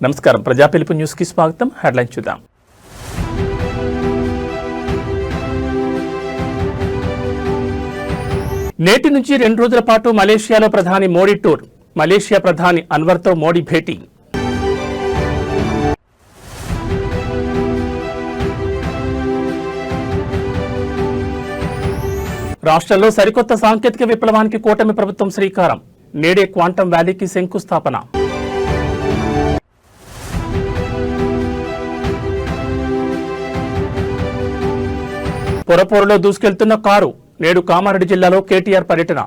నమస్కారం ప్రజా పిలుపు న్యూస్ కి స్వాగతం. హెడ్లైన్ చూద్దాం. నేటి నుంచి 2 రోజుల పాటు మలేషియాలో ప్రధాని మోడీ టూర్. మలేషియా ప్రధాని అన్వర్తో మోడీ భేటీ. రాష్ట్రంలో సరికొత్త సాంకేతిక విప్లవానికి కూటమి ప్రభుత్వం శ్రీకారం. నేడే క్వాంటం వ్యాలీకి శంకుస్థాపన. పొరపోరులో దూసుకెళ్తున్న కారు. నేడు కామారెడ్డి జిల్లాలో కేటీఆర్ పర్యటన.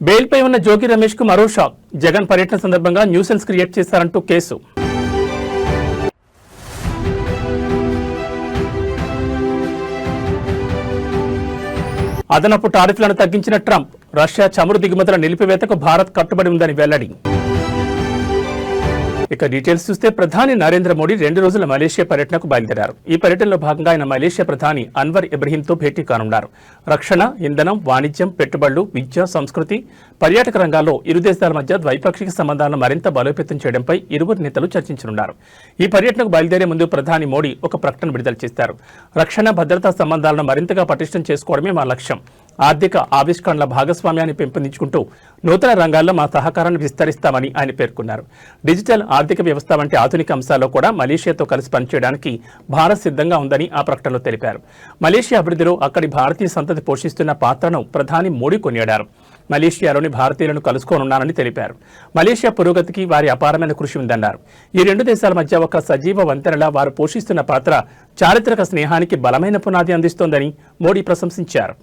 బెయిల్పై ఉన్న జోగి రమేష్ కు మరో షాక్. జగన్ పర్యటన సందర్భంగా న్యూసెన్స్ క్రియేట్ చేశారంటూ కేసు. అదనపు టారిఫ్లను తగ్గించిన ట్రంప్. రష్యా చమురు దిగుమతుల నిలిపివేతకు భారత్ కట్టుబడి ఉందని వెల్లడి. ఇక డీటెయిల్స్ చూస్తే ప్రధాని నరేంద్ర మోడీ 2 రోజుల మలేషియా పర్యటనకు బయలుదేరారు. ఈ పర్యటనలో భాగంగా ఆయన మలేషియా ప్రధాని అన్వర్ ఇబ్రహీంతో భేటీ కానున్నారు. రక్షణ, ఇంధనం, వాణిజ్యం, పెట్టుబడులు, విద్య, సంస్కృతి, పర్యాటక రంగాల్లో ఇరు దేశాల మధ్య ద్వైపాక్షిక సంబంధాలను మరింత బలోపేతం చేయడంపై ఇరువురు నేతలు చర్చించనున్నారు. ఈ పర్యటనకు బయలుదేరే ముందు ప్రధాని మోడీ ఒక ప్రకటన విడుదల చేశారు. రక్షణ, భద్రతా సంబంధాలను మరింతగా పటిష్టం చేసుకోవడమే మా లక్ష్యం. ఆర్థిక ఆవిష్కరణల భాగస్వామ్యాన్ని పెంపొందించుకుంటూ నూతన రంగాల్లో మా సహకారాన్ని విస్తరిస్తామని ఆయన పేర్కొన్నారు. డిజిటల్ ఆర్థిక వ్యవస్థ వంటి ఆధునిక అంశాల్లో కూడా మలేషియాతో కలిసి పనిచేయడానికి భారత్ సిద్ధంగా ఉందని ఆ ప్రకటనలో తెలిపారు. మలేషియా అభివృద్ధిలో అక్కడి భారతీయ సంతతి పోషిస్తున్న పాత్రను ప్రధాని మోడీ కొనియాడారు. మలేషియాలోని భారతీయులను కలుసుకోనున్నానని తెలిపారు. మలేషియా పురోగతికి వారి అపారమైన కృషి ఉందన్నారు. ఈ 2 దేశాల మధ్య ఒక సజీవ వంతెనలా వారు పోషిస్తున్న పాత్ర చారిత్రక స్నేహానికి బలమైన పునాది అందిస్తోందని మోడీ ప్రశంసించారు.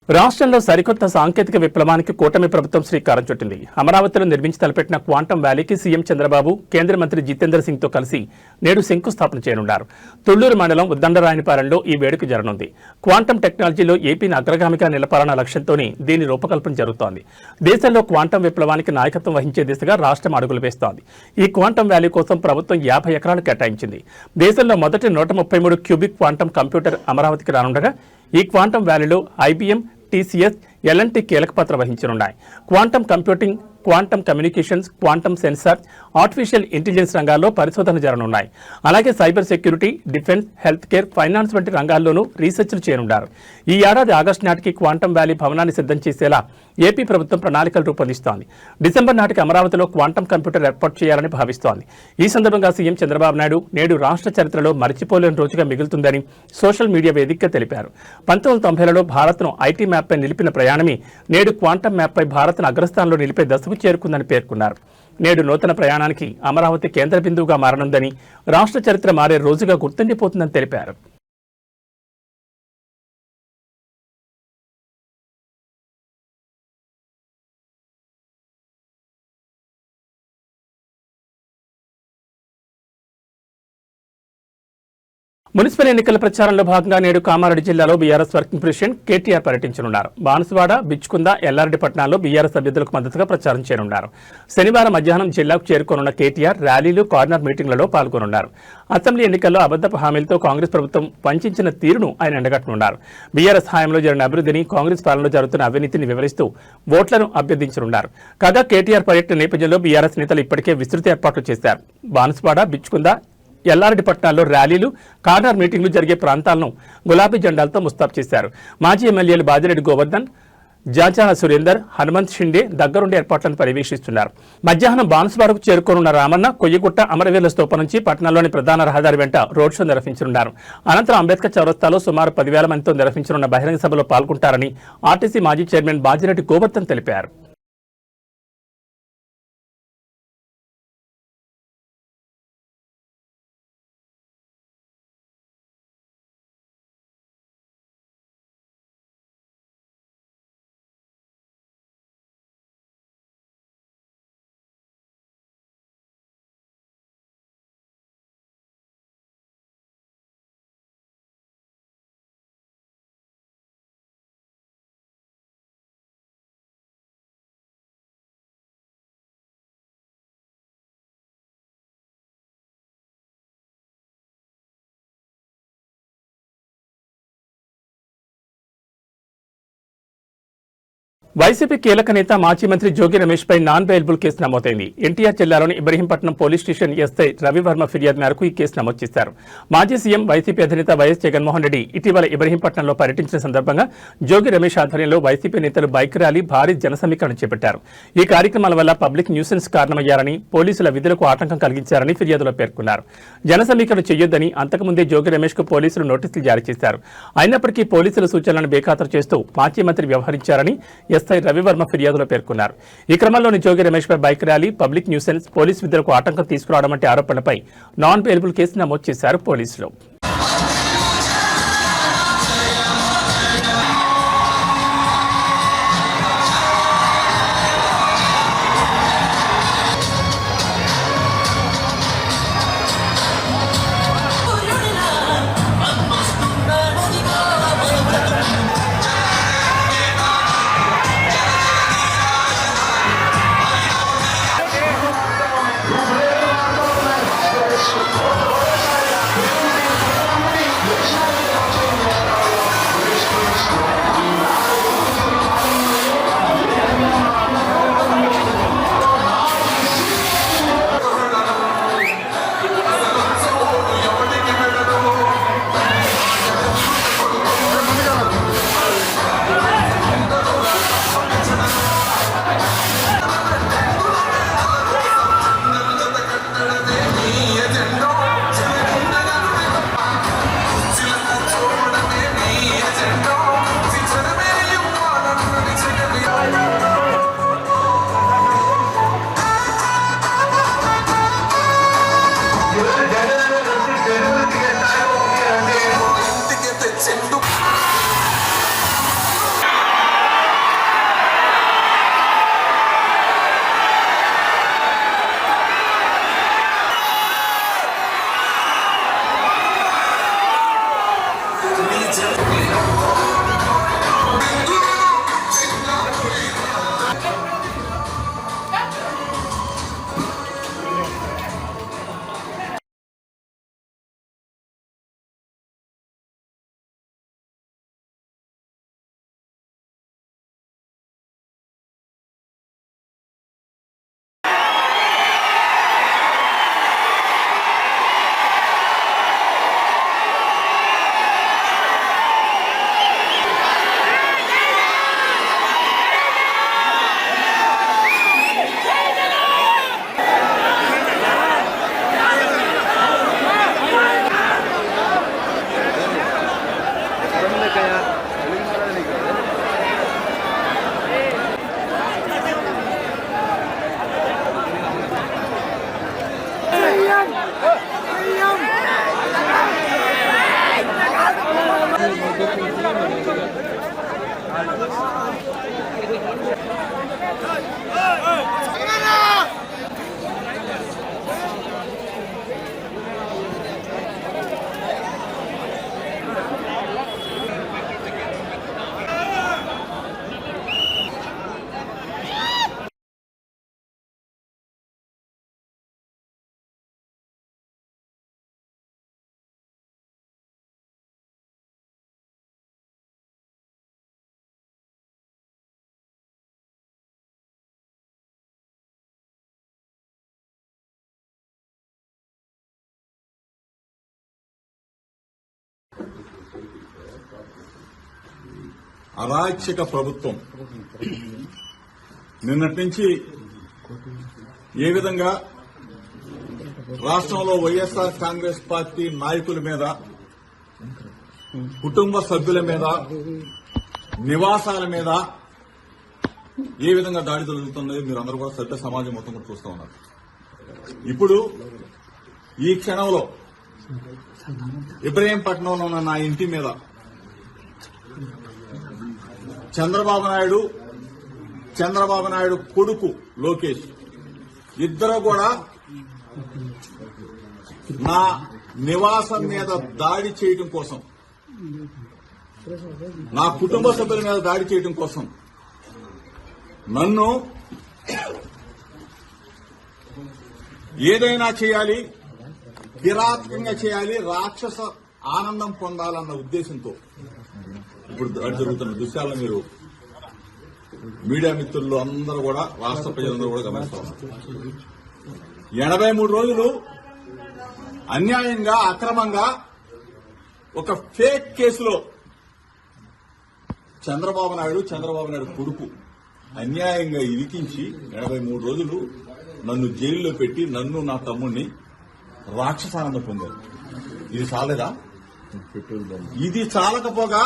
రాష్ట్రంలో సరికొత్త సాంకేతిక విప్లవానికి కూటమి ప్రభుత్వం శ్రీకారం చుట్టింది. అమరావతిలో నిర్మించి తలపెట్టిన క్వాంటం వ్యాలీకి సీఎం చంద్రబాబు, కేంద్ర మంత్రి జితేంద్ర సింగ్ తో కలిసి నేడు శంకుస్థాపన చేయనున్నారు. తుళ్లూరు మండలం ఉద్దండరాయనిపాలెంలో ఈ వేడుక జరగనుంది. క్వాంటం టెక్నాలజీలో ఏపీని అగ్రగామిగా నిలపాలన్న లక్ష్యంతోనే దీని రూపకల్పన జరుగుతోంది. దేశంలో క్వాంటం విప్లవానికి నాయకత్వం వహించే దిశగా రాష్ట్రం అడుగులు వేస్తోంది. ఈ క్వాంటం వ్యాలీ కోసం ప్రభుత్వం 50 ఎకరాలు కేటాయించింది. దేశంలో మొదటి 133 క్యూబిక్ క్వాంటం కంప్యూటర్ అమరావతికి రానుండగా ఈ క్వాంటం వ్యాలీలో ఐబీఎం, టీసీఎస్, ఎల్ఎన్టీ కీలక పాత్ర వహించనున్నాయి. Quantum computing, quantum communications, quantum sensor, artificial intelligence రంగాల్లో పరిశోధన జరగనున్నాయి. అలాగే cyber security, defence, health care, finance వంటి రంగాల్లోనూ రీసెర్చ్లు చేయనున్నారు. ఈ ఏడాది ఆగస్టు నాటికి క్వాంటం వ్యాలీ భవనాన్ని సిద్ధం చేసేలా ఏపీ ప్రభుత్వం ప్రణాళికలు రూపొందిస్తోంది. డిసెంబర్ నాటికి అమరావతిలో క్వాంటం కంప్యూటర్ ఏర్పాటు చేయాలని భావిస్తోంది. ఈ సందర్భంగా సీఎం చంద్రబాబు నాయుడు నేడు రాష్ట్ర చరిత్రలో మరిచిపోలేని రోజుగా మిగులుతుందని సోషల్ మీడియా వేదికగా తెలిపారు. 1990లలో భారత్ను ఐటీ మ్యాప్పై నిలిపిన ప్రయాణమే నేడు క్వాంటం మ్యాప్పై భారత్ను అగ్రస్థానంలో నిలిపే దశకు చేరుకుందని పేర్కొన్నారు. నేడు నూతన ప్రయాణానికి అమరావతి కేంద్ర బిందువుగా మారనుందని, రాష్ట్ర చరిత్ర మారే రోజుగా గుర్తుండిపోతుందని తెలిపారు. మున్సిపల్ ఎన్నికల ప్రచారంలో భాగంగా నేడు కామారెడ్డి జిల్లాలో బీఆర్ఎస్ వర్కింగ్ ప్రెసిడెంట్ కేటీఆర్ పర్యటించనున్నారు. బాన్సువాడ, బిచ్చుకుంద, ఎల్లారెడ్డి పట్టణాల్లో బీఆర్ఎస్ అభ్యర్థులకు మద్దతుగా ప్రచారం చేయనున్నారు. శనివారం మధ్యాహ్నం జిల్లాకు చేరుకోనున్న కేటీఆర్ ర్యాలీలు, కార్నర్ మీటింగ్లలో పాల్గొనున్నారు. అసెంబ్లీ ఎన్నికల్లో అబద్ధపు హామీలతో కాంగ్రెస్ ప్రభుత్వం వంచిన తీరును ఆయన ఎండగట్టనున్నారు. బీఆర్ఎస్ హయాంలో జరిగిన అభివృద్ధిని, కాంగ్రెస్ పాలనలో జరుగుతున్న అవినీతిని వివరిస్తూ ఓట్లను అభ్యర్థించనున్నారు. కాగా కేటీఆర్ పర్యటన నేపథ్యంలో బీఆర్ఎస్ నేతలు ఇప్పటికే విస్తృత ఏర్పాట్లు చేశారు. బాన్సువాడ, బిచ్చుకుంద, ఎల్లారెడ్డి పట్టణాల్లో ర్యాలీలు, కార్నర్ మీటింగ్లు జరిగే ప్రాంతాలను గులాబీ జెండాలతో ముస్తాబు చేశారు. మాజీ ఎమ్మెల్యేలు బాజిరెడ్డి గోవర్ధన్, జాజా సురేందర్, హనుమంత్ షిండే దగ్గరుండి ఏర్పాట్లను పర్యవేక్షిస్తున్నారు. మధ్యాహ్నం బాన్సువాడకు చేరుకోనున్న రామన్న కొయ్యగుట్ట, అమరవీరుల స్తూపం నుంచి పట్టణంలోని ప్రధాన రహదారి వెంట రోడ్ షో నిర్వహించనున్నారు. అనంతరం అంబేద్కర్ చౌరస్తాలో సుమారు 10,000 మందితో నిర్వహించనున్న బహిరంగ సభలో పాల్గొంటారని ఆర్టీసీ మాజీ చైర్మన్ బాజిరెడ్డి గోవర్ధన్ తెలిపారు. వైసీపీ కీలక నేత మాజీ మంత్రి జోగి రమేష్ పై నాన్ బెయిలబుల్ కేసు నమోదైంది. ఎన్టీఆర్ జిల్లాలోని Ibrahimpatnam police station SI Ravi Varma ఫిర్యాదు మేరకు ఈ కేసు నమోదు చేశారు. మాజీ సీఎం వైసీపీ అధినేత వైఎస్ జగన్మోహన్ రెడ్డి ఇటీవల ఇబ్రహీంపట్నంలో పర్యటించిన సందర్భంగా జోగి రమేష్ ఆధ్వర్యంలో వైసీపీ నేతలు బైక్ ర్యాలీ, భారీ జనసమీకరణ చేపట్టారు. ఈ కార్యక్రమాల వల్ల పబ్లిక్ న్యూసెన్స్ కారణమయ్యారని, పోలీసుల విధులకు ఆటంకం కలిగించారని ఫిర్యాదులో పేర్కొన్నారు. జనసమీకరణ చేయొద్దని అంతకుముందే జోగి రమేష్ కు పోలీసులు నోటీసులు జారీ చేశారు. అయినప్పటికీ పోలీసుల సూచనలను బేఖాతరు చేస్తూ మాజీ మంత్రి వ్యవహరించారని ఎస్ఐ రవివర్మ ఫిర్యాదులో పేర్కొన్నారు. ఈ క్రమంలోని జోగి రమేష్ పై bike rally, public nuisance, police విధులకు ఆటంకం తీసుకురావడం వంటి ఆరోపణలపై నాన్ బెయిలబుల్ కేసు నమోదు చేశారు పోలీసులు. అరాచక ప్రభుత్వం నిన్నటి నుంచి ఏ విధంగా రాష్ట్రంలో వైఎస్ఆర్ కాంగ్రెస్ పార్టీ నాయకుల మీద, కుటుంబ సభ్యుల మీద, నివాసాల మీద ఏ విధంగా దాడి జరుగుతుందో మీరు అందరూ కూడా సభ్య సమాజం మొత్తం కూడా చూస్తూ ఉన్నారు. ఇప్పుడు ఈ క్షణంలో ఇబ్రహీంపట్నంలో ఉన్న నా ఇంటి మీద చంద్రబాబు నాయుడు కొడుకు లోకేష్ ఇద్దరు కూడా నా నివాసం మీద దాడి చేయడం కోసం, నా కుటుంబ సభ్యుల మీద దాడి చేయడం కోసం నన్ను ఏదైనా చేయాలి, కిరాతకంగా చేయాలి, రాక్షస ఆనందం పొందాలన్న ఉద్దేశంతో ఇప్పుడు దాడి జరుగుతున్న దృశ్యాలను మీరు మీడియా మిత్రులు అందరూ కూడా రాష్ట్ర ప్రజలందరూ కూడా గమనిస్తా ఉన్నారు. 83 రోజులు అన్యాయంగా అక్రమంగా ఒక ఫేక్ కేసులో చంద్రబాబు నాయుడు కొడుకు అన్యాయంగా ఇరికించి 83 రోజులు నన్ను జైల్లో పెట్టి నన్ను నా తమ్ముడిని రాక్షసానందం పొందారు. ఇది చాలేదా? ఇది చాలకపోగా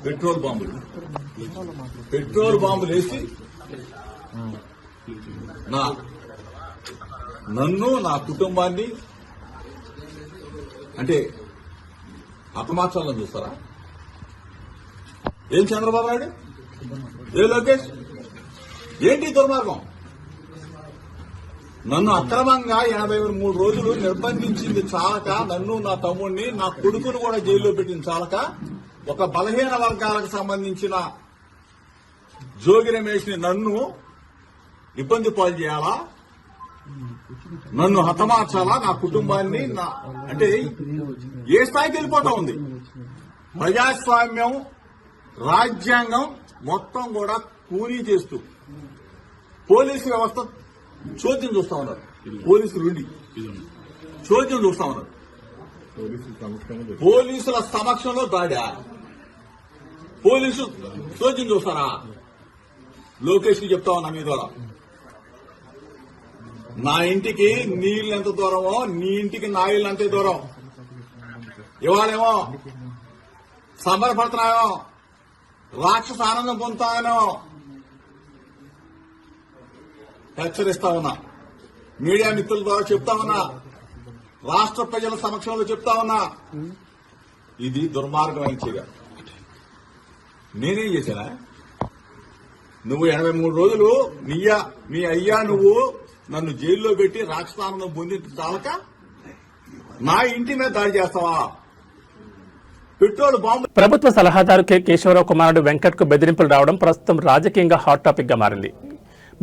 పెట్రోల్ బాంబులు వేసి నన్ను నా కుటుంబాన్ని అంటే అపమార్చాలని చూస్తారా? ఏం చంద్రబాబు నాయుడు, ఏ లోకేష్, ఏంటి దుర్మార్గం? నన్ను అక్రమంగా 83 రోజులు నిర్బంధించింది చాలక, నన్ను నా తమ్ముడిని నా కొడుకును కూడా జైల్లో పెట్టింది చాలక, ఒక బలహీన వర్గాలకు సంబంధించిన జోగి రమేష్ ని నన్ను ఇబ్బంది పాలు చేయాలా, నన్ను హతమార్చాలా, నా కుటుంబాన్ని అంటే ఏ స్థాయికి వెళ్ళిపోతా ఉంది? ప్రజాస్వామ్యం, రాజ్యాంగం మొత్తం కూడా కూలీ చేస్తూ పోలీసు వ్యవస్థ చోద్యం చూస్తా ఉన్నారు. పోలీసులు ఉండి చోద్యం చూస్తా ఉన్నారు. పోలీసుల సమక్షంలో దాడా? పోలీసు చోద్యం చూస్తారా? లోకేష్ కి చెప్తా ఉన్నా మీ ద్వారా, నా ఇంటికి నీళ్ళు ఎంత దూరమో నీ ఇంటికి నా ఇల్లు అంతే దూరం. ఇవాళేమో సంబరపడుతున్నాయో, రాక్షస ఆనందం పొందుతానో హెచ్చరిస్తా ఉన్నా. మీడియా మిత్రుల ద్వారా చెప్తా ఉన్నా, రాష్ట్ర ప్రజల సమక్షంలో చెప్తా ఉన్నా, ఇది దుర్మార్గమైన చర్య. నేనేం చేశానా? నువ్వు 83 రోజులు నీ అయ్యా నువ్వు నన్ను జైల్లో పెట్టి రాక్షసానందం పొంది చాలక నా ఇంటి మీద దాడి చేస్తావా? Petrol bomb. ప్రభుత్వ సలహాదారు కె కేశవరావు కుమారుడు వెంకట్ కు బెదిరింపులు రావడం ప్రస్తుతం రాజకీయంగా హాట్ టాపిక్ గా మారింది.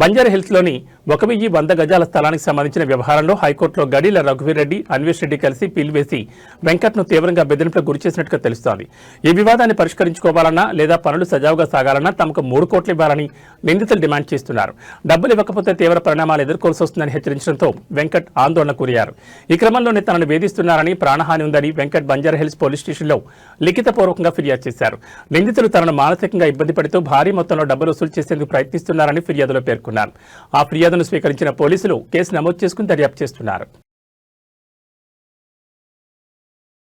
బంజారా హిల్స్ లోని 1100 గజాల స్థలానికి సంబంధించిన వ్యవహారంలో హైకోర్టులో గడీల రఘువీర్ రెడ్డి, అన్వేష్ రెడ్డి కలిసి పిలివేసి వెంకట్ ను తీవ్రంగా బెదిరింపులకు గురి చేసినట్టుగా తెలుస్తోంది. ఈ వివాదాన్ని పరిష్కరించుకోవాలన్నా లేదా పనులు సజావుగా సాగాలన్నా తమకు 3 కోట్లు ఇవ్వాలని నిందితులు డిమాండ్ చేస్తున్నారు. డబ్బులు ఇవ్వకపోతే తీవ్ర పరిణామాలు ఎదుర్కోవాల్సి వస్తుందని హెచ్చరించడంతో వెంకట్ ఆందోళనకు గురయ్యారు. ఈ క్రమంలోనే తనను వేధిస్తున్నారని, ప్రాణహాని ఉందని వెంకట్ బంజారా హిల్స్ పోలీస్ స్టేషన్లో లిఖితపూర్వకంగా ఫిర్యాదు చేశారు. నిందితులు తనను మానసికంగా ఇబ్బంది పెడుతూ భారీ మొత్తంలో డబ్బులు వసూలు చేసేందుకు ప్రయత్నిస్తున్నారని ఫిర్యాదులో పేర్కొన్నారు. ఆ ఫిర్యాదును స్వీకరించిన పోలీసులు కేసు నమోదు చేసుకుని దర్యాప్తు చేస్తున్నారు.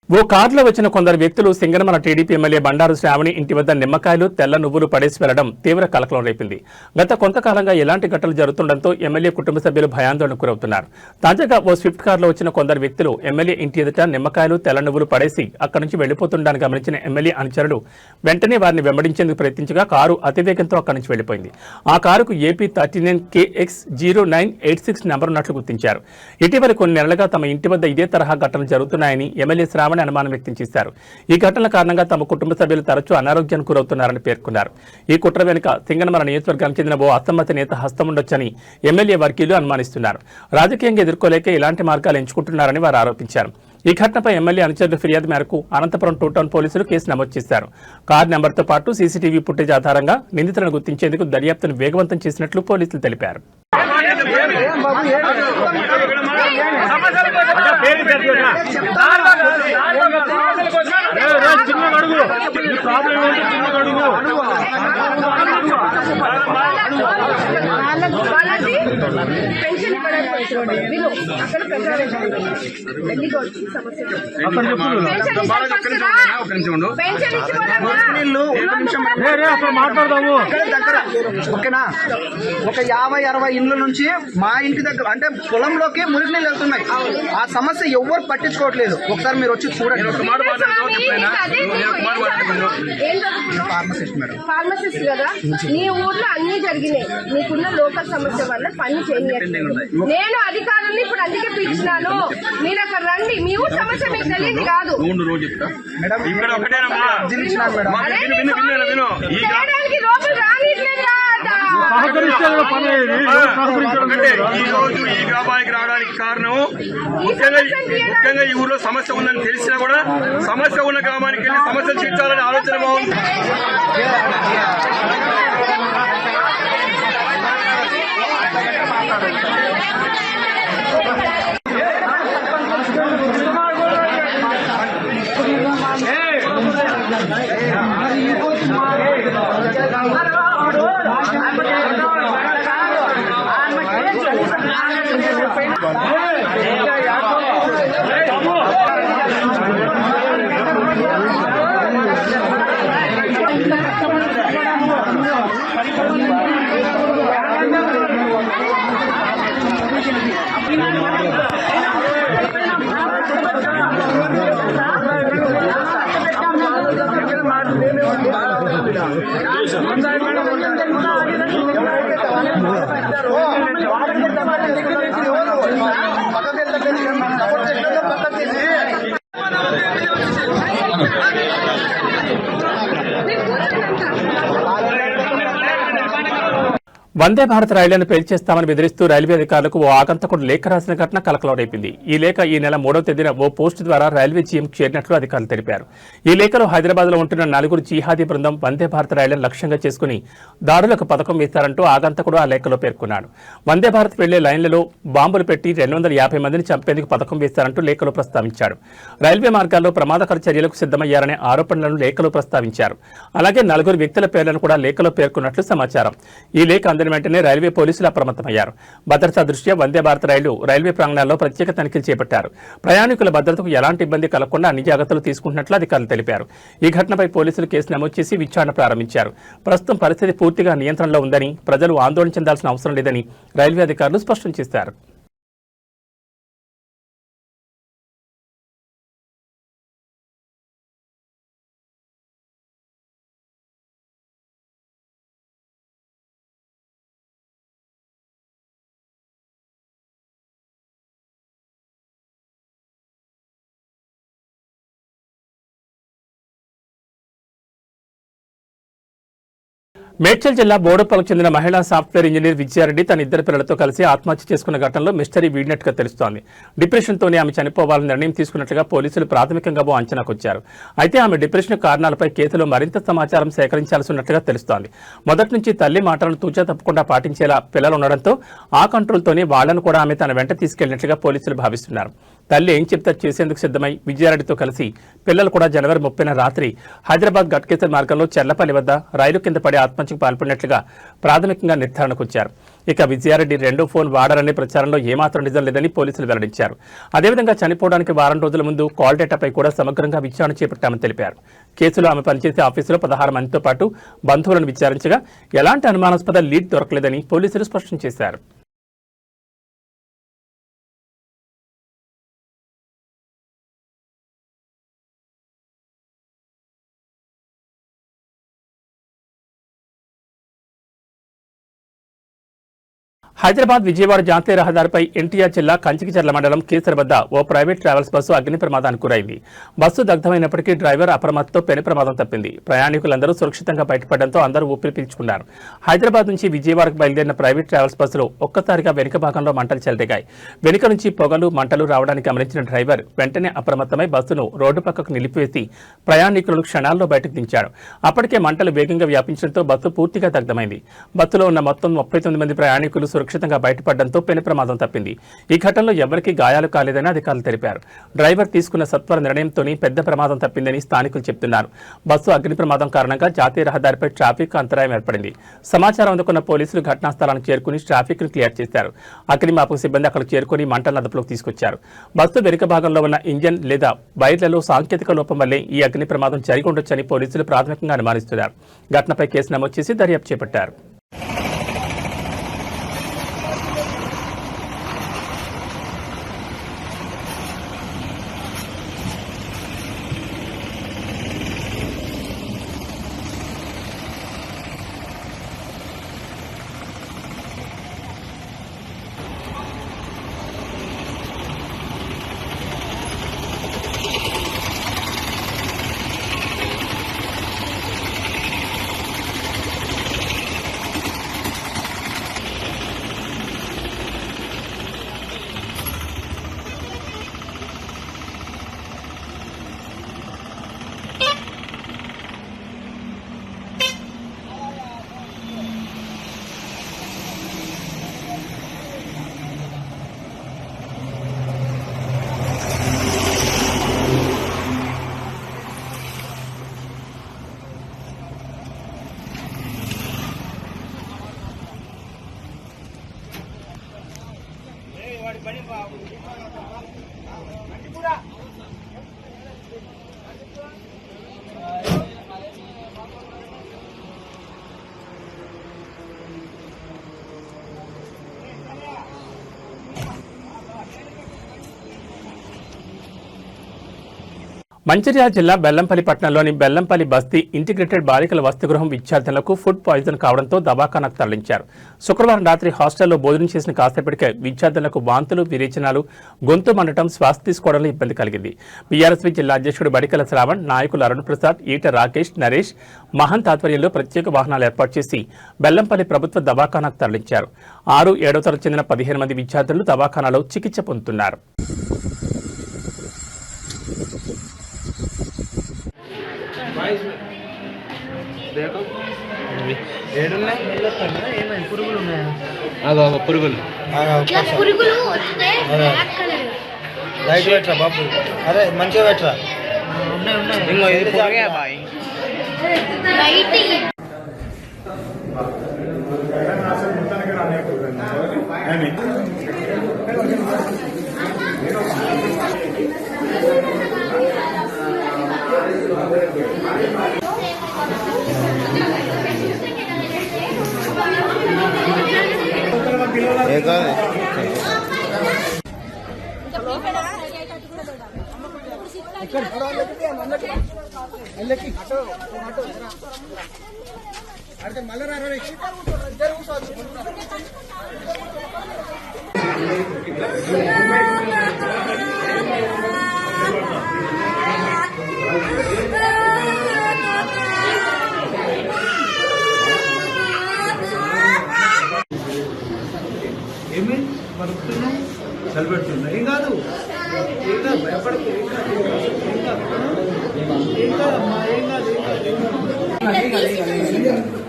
ఓ కారులో వచ్చిన కొందరు వ్యక్తులు సింగనమల టీడీపీ ఎమ్మెల్యే బండారు శ్రావణి ఇంటి వద్ద నిమ్మకాయలు, తెల్ల నువ్వులు పడేసి వెళ్లడం తీవ్ర కలకలం రేపింది. గత కొంతకాలంగా ఎలాంటి ఘటనలు జరుగుతుండటంతో ఎమ్మెల్యే కుటుంబ సభ్యులు భయాందోళనకు గురవుతున్నారు. తాజాగా ఓ స్విఫ్ట్ కారులో వచ్చిన కొందరు వ్యక్తులు ఎమ్మెల్యే ఇంటి ఎదుట నిమ్మకాయలు, తెల్ల నువ్వులు పడేసి అక్కడి నుంచి వెళ్లిపోతుండని గమనించిన ఎమ్మెల్యే అనుచరులు వెంటనే వారిని వెంబడించేందుకు ప్రయత్నించగా కారు అతివేగంతో అక్కడి నుంచి వెళ్లిపోయింది. ఆ కారుకు ఏపీ 39KX0986 నంబర్ ఉన్నట్లు గుర్తించారు. ఇటీవల కొన్ని నెలలుగా తమ ఇంటి వద్ద ఇదే తరహా ఘటనలు జరుగుతున్నాయని ఎమ్మెల్యే శ్రావణి అనుమానం వ్యక్తం చేశారు. ఈ ఘటనల కారణంగా తమ కుటుంబ సభ్యులు తరచూ అనారోగ్యానికి గురవుతున్నారని పేర్కొన్నారు. ఈ కుట్ర వెనుక సింగనమల నియోజకవర్గానికి చెందిన ఓ అసమ్మత నేత హస్తం ఉండొచ్చని ఎమ్మెల్యే వర్గీయులు అనుమానిస్తున్నారు. రాజకీయంగా ఎదుర్కోలేక ఇలాంటి మార్గాలు ఎంచుకుంటున్నారని వారు ఆరోపించారు. ఈ ఘటనపై ఎమ్మెల్యే అనుచరుల ఫిర్యాదు మేరకు అనంతపురం 2 టౌన్ పోలీసులు కేసు నమోదు చేశారు. కారు నెంబర్తో పాటు సీసీటీవీ ఫుటేజ్ ఆధారంగా నిందితులను గుర్తించేందుకు దర్యాప్తును వేగవంతం చేసినట్లు పోలీసులు తెలిపారు. పెన్షన్ మాట్లాడదాము ఓకేనా. ఒక 50-60 ఇండ్ల నుంచి మా ఇంటి దగ్గర అంటే పొలంలోకి మురికి నీళ్ళు వెళ్తున్నాయి. ఆ సమస్య ఎవ్వరు పట్టించుకోవట్లేదు. ఒకసారి మీరు వచ్చి చూడండి. ఫార్మసిస్ట్ కదా, నీ ఊర్లో అన్ని జరిగినాయి. నీకున్న లోకల్ సమస్య వల్ల పని చేయట్లేదు. నేను అధికారుల్ని ఇప్పుడు అందుకే పిలిచినాను. మీరు అక్కడ రండి. మీ ఊరు సమస్య మీకు తెలియదు కాదు. చేయడానికి లోపల రానిట్లేదు. ఈ రోజు ఈ గ్రామానికి రావడానికి కారణం ముఖ్యంగా ఈ ఊర్లో సమస్య ఉందని తెలిసినా కూడా సమస్య ఉన్న గ్రామానికి వెళ్ళి సమస్యలు తీర్చాలని ఆలోచన బాగుంది. వందే భారత్ రైళ్లను పేల్చేస్తామని బెదిరిస్తూ రైల్వే అధికారులకు ఓ ఆగంతకుడు లేఖ రాసిన ఘటన కలకలం రేపింది. ఈ లేఖ ఈ నెల 3వ తేదీన ఓ పోస్టు ద్వారా రైల్వే జీఎం చేరినట్లు అధికారులు తెలిపారు. ఈ లేఖలో హైదరాబాద్ లో ఉంటున్న 4 జిహాదీ బృందం వందే భారత్ రైళ్లను లక్ష్యంగా చేసుకుని దాడులకు పథకం వేస్తారంటూ ఆగంతకుడు ఆ లేఖలో పేర్కొన్నాడు. వందే భారత్ వెళ్లే లైన్లలో బాంబులు పెట్టి 250 మందిని చంపేందుకు పథకం వేస్తారంటూ లేఖలో ప్రస్తావించాడు. రైల్వే మార్గాల్లో ప్రమాదకర చర్యలకు సిద్ధమయ్యారనే ఆరోపణలను లేఖలో ప్రస్తావించారు. అలాగే 4 వ్యక్తుల పేర్లను కూడా లేఖలో పేర్కొన్నట్లు సమాచారం. ఈ లేఖ అందిన వెంటనే రైల్వే పోలీసులు అప్రమత్తమయ్యారు. భద్రతా దృష్ట్యా వందే భారత్ రైల్వే ప్రాంగణాల్లో ప్రత్యేక తనిఖీలు చేపట్టారు. ప్రయాణికుల భద్రతకు ఎలాంటి ఇబ్బంది కలగకుండా అన్ని జాగ్రత్తలు తీసుకుంటున్నట్లు అధికారులు తెలిపారు. ఈ ఘటనపై పోలీసులు కేసు నమోదు చేసి విచారణ ప్రారంభించారు. ప్రస్తుతం పరిస్థితి పూర్తిగా నియంత్రణలో ఉందని, ప్రజలు ఆందోళన చెందాల్సిన అవసరం లేదని రైల్వే అధికారులు స్పష్టం చేశారు. మేడ్చల్ జిల్లా బోడుపల్లికి చెందిన మహిళా సాఫ్ట్వేర్ ఇంజనీర్ విజయారెడ్డి తన 2 పిల్లలతో కలిసి ఆత్మహత్య చేసుకున్న ఘటనలో మిస్టరీ వీడినట్టుగా తెలుస్తోంది. డిప్రెషన్తోనే ఆమె చనిపోవాలని నిర్ణయం తీసుకున్నట్లుగా పోలీసులు ప్రాథమికంగా అంచనాకొచ్చారు. అయితే ఆమె డిప్రెషన్ కారణాలపై కేసులో మరింత సమాచారం సేకరించాల్సి ఉన్నట్లుగా తెలుస్తోంది. మొదటి నుంచి తల్లి మాటలను తూచా తప్పకుండా పాటించేలా పిల్లలు ఉండడంతో ఆ కంట్రోల్తోనే వాళ్లను కూడా ఆమె తన వెంట తీసుకెళ్లినట్లుగా పోలీసులు భావిస్తున్నారు. తల్లి ఏం చెప్తే చేసేందుకు సిద్ధమై విజయారెడ్డితో కలిసి పిల్లలు కూడా జనవరి 30న రాత్రి హైదరాబాద్ గట్కేసర్ మార్గంలో చెర్లపల్లి వద్ద రైలు కింద పడి ఆత్మహత్యకు పాల్పడినట్లుగా ప్రాథమికంగా నిర్ధారణకొచ్చారు. ఇక విజయారెడ్డి 2వ ఫోన్ వాడారనే ప్రచారంలో ఏమాత్రం నిజం లేదని పోలీసులు వెల్లడించారు. అదేవిధంగా చనిపోవడానికి వారం రోజుల ముందు కాల్ డేటాపై కూడా సమగ్రంగా విచారణ చేపట్టామని తెలిపారు. కేసులో ఆమె పనిచేసే ఆఫీసులో 16 మందితో పాటు బంధువులను విచారించగా ఎలాంటి అనుమానాస్పద లీడ్ దొరకలేదని పోలీసులు స్పష్టం చేశారు. హైదరాబాద్ విజయవాడ జాతీయ రహదారిపై ఎన్టీఆర్ జిల్లా కంచికిచర్ల మండలం కేసర్ వద్ద ఓ ప్రైవేట్ ట్రావెల్స్ బస్సు అగ్ని ప్రమాదానికి గురైంది. బస్సు దగ్ధమైనప్పటికీ డ్రైవర్ అప్రమత్తతో పెను ప్రమాదం తప్పింది. ప్రయాణికులందరూ సురక్షితంగా బయటపడడంతో అందరూ ఊపిరి పీల్చుకున్నారు. హైదరాబాద్ నుంచి విజయవాడకు బయలుదేరిన ప్రైవేట్ ట్రావెల్స్ బస్సులో ఒక్కసారిగా వెనుక భాగంలో మంటలు చెలరేగాయి. వెనుక నుంచి పొగలు మంటలు రావడానికి గమనించిన డ్రైవర్ వెంటనే అప్రమత్తమై బస్సును రోడ్డు పక్కకు నిలిపివేసి ప్రయాణికులను క్షణాల్లో బయటకు దించాడు. అప్పటికే మంటలు వేగంగా వ్యాపించడంతో బస్సు పూర్తిగా దగ్ధమైంది. బస్సులో ఉన్న మొత్తం 39 మంది ప్రయాణికులు సురక్షితంగా బయటపడడంతో పెను ప్రమాదం తప్పింది. ఈ ఘటనలో ఎవరికీ గాయాలు కాలేదని అధికారులు తెలిపారు. డ్రైవర్ తీసుకున్న సత్వర నిర్ణయంతోనే పెద్ద ప్రమాదం తప్పిందని స్థానికులు చెబుతున్నారు. బస్సు అగ్ని ప్రమాదం కారణంగా జాతీయ రహదారిపై ట్రాఫిక్ అంతరాయం ఏర్పడింది. సమాచారం అందుకున్న పోలీసులు ఘటనా స్థలానికి చేరుకుని ట్రాఫిక్ ను క్లియర్ చేశారు. అగ్నిమాపక సిబ్బంది అక్కడికి చేరుకుని మంటలను అదుపులోకి తీసుకొచ్చారు. బస్సు వెనుక భాగంలో ఉన్న ఇంజన్ లేదా వైర్లలో సాంకేతిక లోపం వల్లే ఈ అగ్ని ప్రమాదం జరిగి ఉండొచ్చని పోలీసులు ప్రాథమికంగా అనుమానిస్తున్నారు. ఘటనపై కేసు నమోదు చేసి దర్యాప్తు చేపట్టారు. మంచిర్యాల జిల్లా బెల్లంపల్లి పట్టణంలోని బెల్లంపల్లి బస్తీ ఇంటిగ్రేటెడ్ బాలికల వసతిగృహం విద్యార్థులకు ఫుడ్ పాయిజన్ కావడంతో దవాఖానాకు తరలించారు. శుక్రవారం రాత్రి హాస్టల్లో భోజనం చేసిన కాసేపటికే విద్యార్థులకు వాంతులు, విరేచనాలు, గొంతు మండటం, శ్వాస తీసుకోవడంలో ఇబ్బంది కలిగింది. బీఆర్ఎస్పీ జిల్లా అధ్యక్షుడు బడికల శ్రావణ్, నాయకులు అరుణ్ ప్రసాద్, ఈట రాకేష్, నరేష్, మహంత్ ఆధ్వర్యంలో ప్రత్యేక వాహనాలు ఏర్పాటు చేసి బెల్లంపల్లి ప్రభుత్వ దవాఖానాకు తరలించారు. 6, 7వ తరగతి చెందిన 15 మంది విద్యార్థులు దవాఖానాలో చికిత్స పొందుతున్నారు. పురుగులు వస్తే బ్లాక్ కలర్ లైట్ పెట్టరా బాబు, అరే మంచిగా పెట్టరా. లైటింగ్ ఏం కాదు ఏమి పడుతున్నాం, చలిపెడుతున్నా. ఏం కాదు, ఏం కాదు, భయపడకు.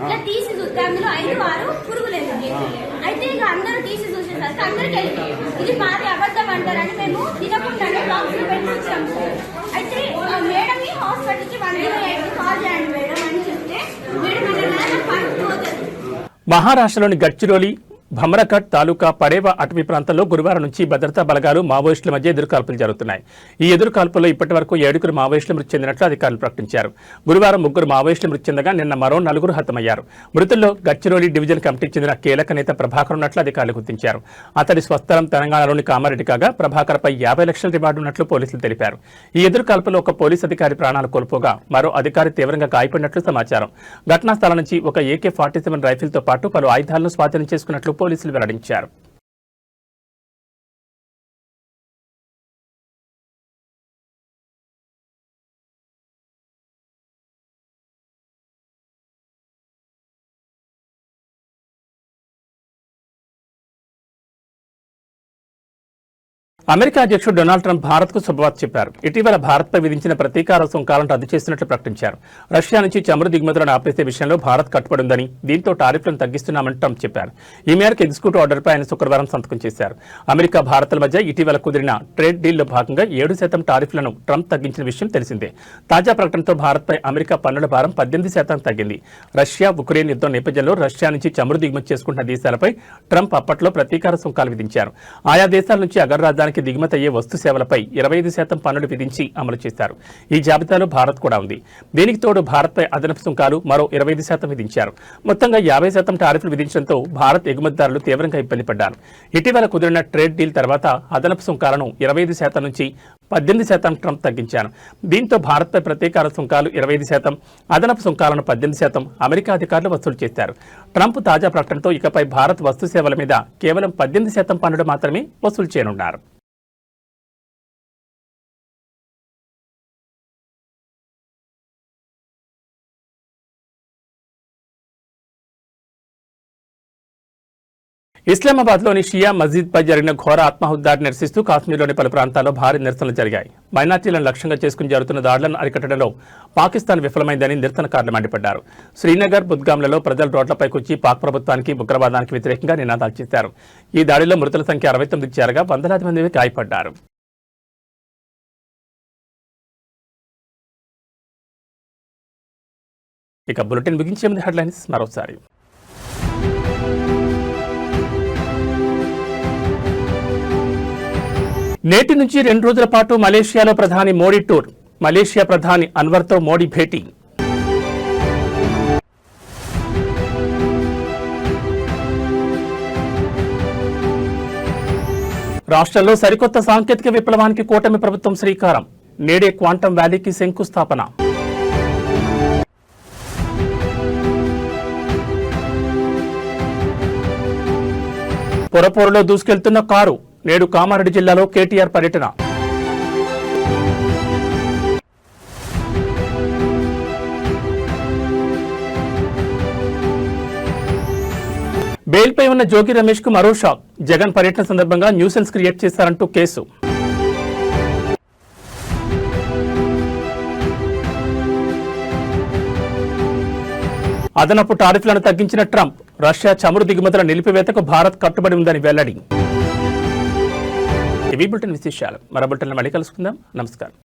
ఇట్లా తీసి చూస్తే అందులో 5, 6 పురుగులు అయితే ఇక అందరూ తీసి చూసేసరికి అందరికి వెళ్ళిపోయి ఇది మాది అబద్ధం అంటారని మేము తినకుండా బాక్స్ లో పెట్టి వచ్చాము. అయితే మేడం హాస్పిటల్కి 108 కాల్ చేయండి మేడం అని చెప్తే మేడం అంటే పడిపోతుంది. మహారాష్ట్రలోని గడ్చిరోలి, భమరకట్ తాలూకా పడేవ అటవీ ప్రాంతంలో గురువారం నుంచి భద్రతా బలగాలు, మావోయిస్టుల మధ్య ఎదురుకాల్పులు జరుగుతున్నాయి. ఈ ఎదురుకాల్పుల్లో ఇప్పటి వరకు 7 మావోయిస్టులు మృతి చెందినట్లు అధికారులు ప్రకటించారు. గురువారం 3 మావోయిస్టులు మృతి చెందగా నిన్న మరో 4 హతమయ్యారు. మృతుల్లో గడ్చిరోలి డివిజన్ కమిటీకి చెందిన కీలక నేత ప్రభాకర్ ఉన్నట్లు అధికారులు గుర్తించారు. అతడి స్వస్థలం తెలంగాణలోని కామారెడ్డి కాగా ప్రభాకర్పై 50 లక్షల రివార్డు ఉన్నట్లు పోలీసులు తెలిపారు. ఈ ఎదురుకాల్పులో ఒక పోలీసు అధికారి ప్రాణాలు కోల్పోగా మరో అధికారి తీవ్రంగా గాయపడినట్లు సమాచారం. ఘటనా స్థలం నుంచి ఒక AK-47 రైఫిల్తో పాటు పలు ఆయుధాలను స్వాధీనం చేసుకున్నట్లు పోలీసులు వెల్లడించారు. అమెరికా అధ్యక్షుడు డొనాల్డ్ ట్రంప్ భారత్కు శుభవార్త చెప్పారు. ఇటీవల భారత్పై విధించిన ప్రతీకార సుంకాలను రద్దు చేస్తున్నట్లు ప్రకటించారు. రష్యా నుంచి చమురు దిగుమతులను ఆపేసే విషయంలో భారత్ కట్టుబడి ఉందని, దీంతో టారిఫ్లను తగ్గిస్తున్నామని ట్రంప్ చెప్పారు. ఈ మేరకు ఎగ్జిక్యూటివ్ ఆర్డర్పై ఆయన శుక్రవారం సంతకం చేశారు. అమెరికా, భారత్ల మధ్య ఇటీవల కుదిరిన ట్రేడ్ డీల్లో భాగంగా 7% టారిఫ్లను ట్రంప్ తగ్గించిన విషయం తెలిసిందే. తాజా ప్రకటనతో భారత్పై అమెరికా పన్నుల భారం 18% తగ్గింది. రష్యా, ఉక్రెయిన్ యుద్ధం నేపథ్యంలో రష్యా నుంచి చమురు దిగుమతి చేసుకుంటున్న దేశాలపై ట్రంప్ అప్పట్లో ప్రతీకార సుంకాలు విధించారు. ఆయా దేశాల నుంచి అగర్రాజ్యానికి దిగుమతి అయ్యే వస్తు సేవలపై 25% పన్నులు విధించి అమలు చేశారు. ఈ జాబితాలో భారత్ కూడా ఉంది. దీనికి తోడు భారత్పై అదనపు సుంకాలు మరో 25% విధించారు. మొత్తంగా 50% టారిఫ్లు విధించడంతో భారత్ ఎగుమతిదారులు తీవ్రంగా ఇబ్బంది పడ్డారు. ఇటీవల కుదిరిన ట్రేడ్ డీల్ తర్వాత అదనపు సుంకాలను 25% నుంచి 18% ట్రంప్ తగ్గించారు. దీంతో భారత్పై ప్రతీకార సుంకాలు 25%, అదనపు సుంకాలను 18% అమెరికా అధికారులు వసూలు చేశారు. ట్రంప్ తాజా ప్రకటనతో ఇకపై భారత్ వస్తు సేవల మీద కేవలం 18% పన్నులు మాత్రమే వసూలు చేయనున్నారు. ఇస్లామాబాద్లోని షియా మస్జిద్పై జరిగిన ఘోర ఆత్మహత్యాన్ని నిరసిస్తూ కాశ్మీర్లోని పలు ప్రాంతాల్లో భారీ నిరసనలు జరిగాయి. మైనార్టీలను లక్ష్యంగా చేసుకుని జరుగుతున్న దాడులను అరికట్టడంలో పాకిస్తాన్ విఫలమైందని నిరసనకారులు మండిపడ్డారు. శ్రీనగర్, బుద్గాంలలో ప్రజలు రోడ్లపైకి వచ్చి పాక్ ప్రభుత్వానికి, ఉగ్రవాదానికి వ్యతిరేకంగా నినాదాలు చేశారు. ఈ దాడిలో మృతుల సంఖ్య 69కి చేరగా వందలాది మంది గాయపడ్డారు. ఇక బులెటిన్ ముగించే ముందు హెడ్లైన్స్ మరోసారి. నేటి నుంచి 2 రోజుల పాటు మలేషియాలో ప్రధాని మోడీ టూర్. మలేషియా ప్రధాని అన్వర్తో మోడీ భేటీ. రాష్ట్రంలో సరికొత్త సాంకేతిక విప్లవానికి కూటమి ప్రభుత్వం శ్రీకారం. నేడే క్వాంటం వ్యాలీకి శంకుస్థాపన. పొరపోరులో దూసుకెళ్తున్న కారు. నేడు కామారెడ్డి జిల్లాలో కేటీఆర్ పర్యటన. బెయిల్పై ఉన్న జోగి రమేష్ కు మరో షాక్. జగన్ పర్యటన సందర్భంగా న్యూసెన్స్ క్రియేట్ చేశారంటూ కేసు. అదనపు టారిఫ్లను తగ్గించిన ట్రంప్. రష్యా చమురు దిగుమతుల నిలిపివేతకు భారత్ కట్టుబడి ఉందని వెల్లడి. ఇవి బులెటిన్ విశేషాలు. మరో బులెటిన్లో మళ్ళీ కలుసుకుందాం. నమస్కారం.